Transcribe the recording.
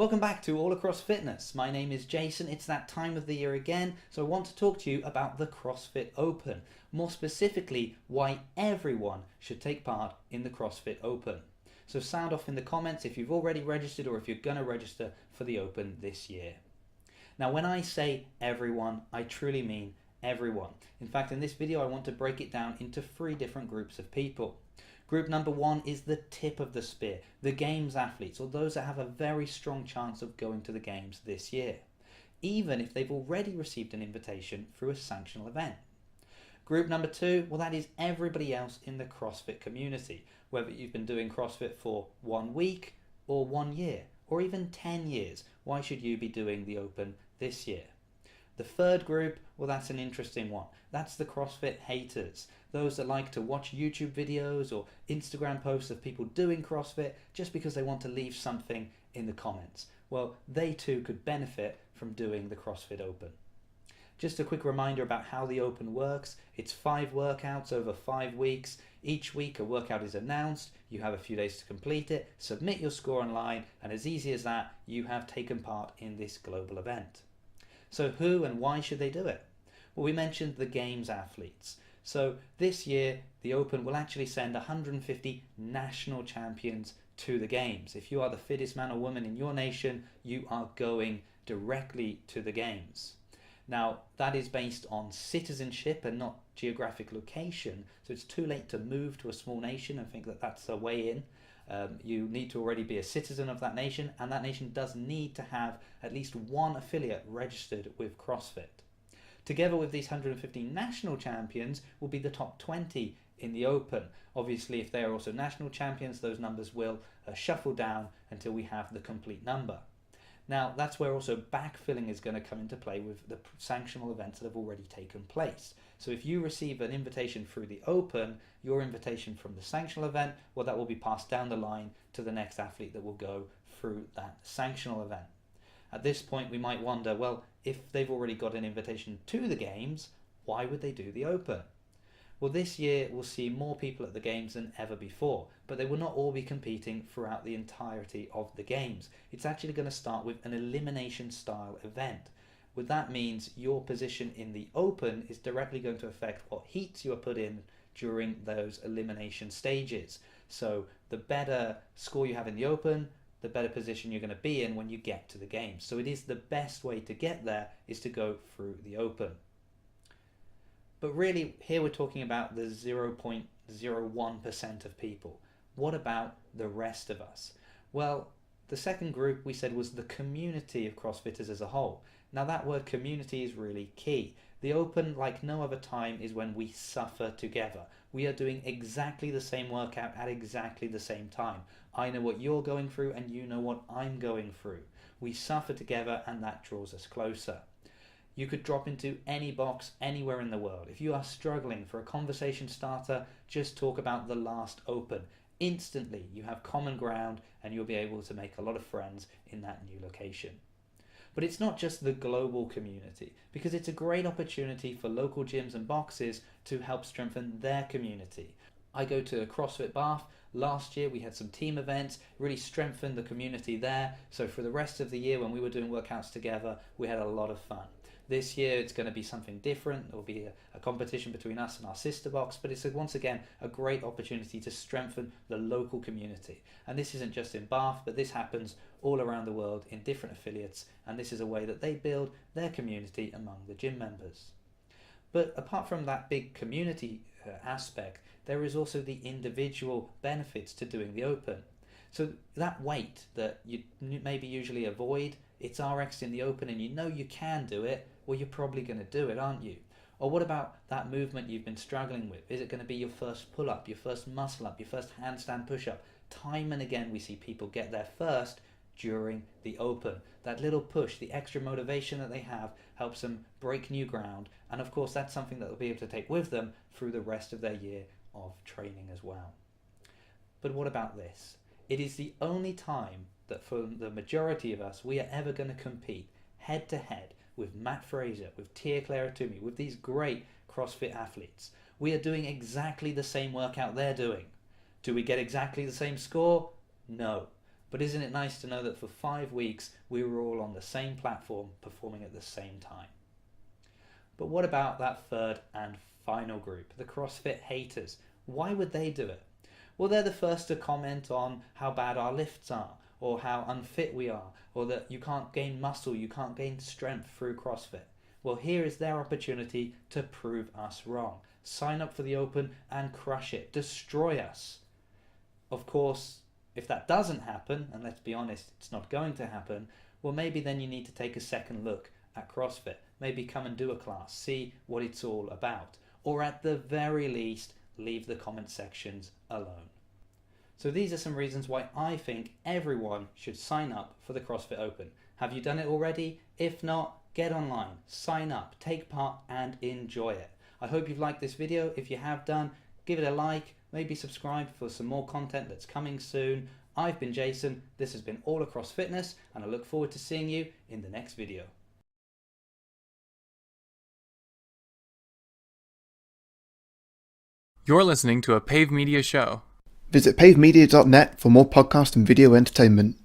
Welcome back to All Across Fitness. My name is Jason. It's that time of the year again, so I want to talk to you about the CrossFit Open. More specifically, why everyone should take part in the CrossFit Open. So sound off in the comments if you've already registered or if you're going to register for the Open this year. Now, when I say everyone, I truly mean everyone. In fact, in this video, I want to break it down into 3 different groups of people. Group number 1 is the tip of the spear, the Games athletes, or those that have a very strong chance of going to the Games this year, even if they've already received an invitation through a sanctional event. Group number 2, well, that is everybody else in the CrossFit community, whether you've been doing CrossFit for 1 week or 1 year, or even 10 years. Why should you be doing the Open this year? The third group, well, that's an interesting one. That's the CrossFit Haters. Those that like to watch YouTube videos or Instagram posts of people doing CrossFit just because they want to leave something in the comments. Well, they too could benefit from doing the CrossFit Open. Just a quick reminder about how the Open works. It's 5 workouts over 5 weeks. Each week a workout is announced. You have a few days to complete it, submit your score online, and as easy as that, you have taken part in this global event. So who and why should they do it? Well, we mentioned the Games athletes. So this year, the Open will actually send 150 national champions to the Games. If you are the fittest man or woman in your nation, you are going directly to the Games. Now, that is based on citizenship and not geographic location. So it's too late to move to a small nation and think that that's a way in. You need to already be a citizen of that nation, and that nation does need to have at least 1 affiliate registered with CrossFit. Together with these 150 national champions will be the top 20 in the Open. Obviously, if they are also national champions, those numbers will shuffle down until we have the complete number. Now, that's where also backfilling is going to come into play with the sanctional events that have already taken place. So if you receive an invitation through the Open, your invitation from the sanctional event, well, that will be passed down the line to the next athlete that will go through that sanctional event. At this point, we might wonder, well, if they've already got an invitation to the Games, why would they do the Open? Well, this year we'll see more people at the Games than ever before, but they will not all be competing throughout the entirety of the Games. It's actually going to start with an elimination style event. What that means, your position in the Open is directly going to affect what heats you are put in during those elimination stages. So the better score you have in the Open, the better position you're going to be in when you get to the Games. So it is the best way to get there is to go through the Open. But really, here we're talking about the 0.01% of people. What about the rest of us? Well, the second group we said was the community of CrossFitters as a whole. Now that word community is really key. The Open, like no other time, is when we suffer together. We are doing exactly the same workout at exactly the same time. I know what you're going through and you know what I'm going through. We suffer together and that draws us closer. You could drop into any box anywhere in the world. If you are struggling for a conversation starter, just talk about the last Open. Instantly, you have common ground and you'll be able to make a lot of friends in that new location. But it's not just the global community, because it's a great opportunity for local gyms and boxes to help strengthen their community. I go to CrossFit Bath. Last year we had some team events, really strengthened the community there. So for the rest of the year when we were doing workouts together, we had a lot of fun. This year it's going to be something different. There will be a competition between us and our sister box, but it's once again a great opportunity to strengthen the local community. And this isn't just in Bath, but this happens all around the world in different affiliates, and this is a way that they build their community among the gym members. But apart from that big community aspect, there is also the individual benefits to doing the Open. So that weight that you maybe usually avoid, it's RX in the Open and you know you can do it, well, you're probably going to do it, aren't you? Or what about that movement you've been struggling with? Is it going to be your first pull-up, your first muscle-up, your first handstand push-up? Time and again we see people get there first during the Open. That little push, the extra motivation that they have, helps them break new ground, and of course that's something that they'll be able to take with them through the rest of their year of training as well. But what about this? It is the only time that for the majority of us we are ever going to compete head to head with Matt Fraser, with Tia Clara Toomey, with these great CrossFit athletes. We are doing exactly the same workout they're doing. Do we get exactly the same score? No. But isn't it nice to know that for 5 weeks we were all on the same platform performing at the same time? But what about that third and final group, the CrossFit haters? Why would they do it? Well, they're the first to comment on how bad our lifts are, or how unfit we are, or that you can't gain muscle, you can't gain strength through CrossFit. Well, here is their opportunity to prove us wrong. Sign up for the Open and crush it. Destroy us. Of course, if that doesn't happen, and let's be honest, it's not going to happen, well, maybe then you need to take a second look at CrossFit. Maybe come and do a class, see what it's all about. Or at the very least, leave the comment sections alone. So these are some reasons why I think everyone should sign up for the CrossFit Open. Have you done it already? If not, get online, sign up, take part and enjoy it. I hope you've liked this video. If you have done, give it a like, maybe subscribe for some more content that's coming soon. I've been Jason, this has been All Across Fitness, and I look forward to seeing you in the next video. You're listening to a Pave Media show. Visit pavemedia.net for more podcast and video entertainment.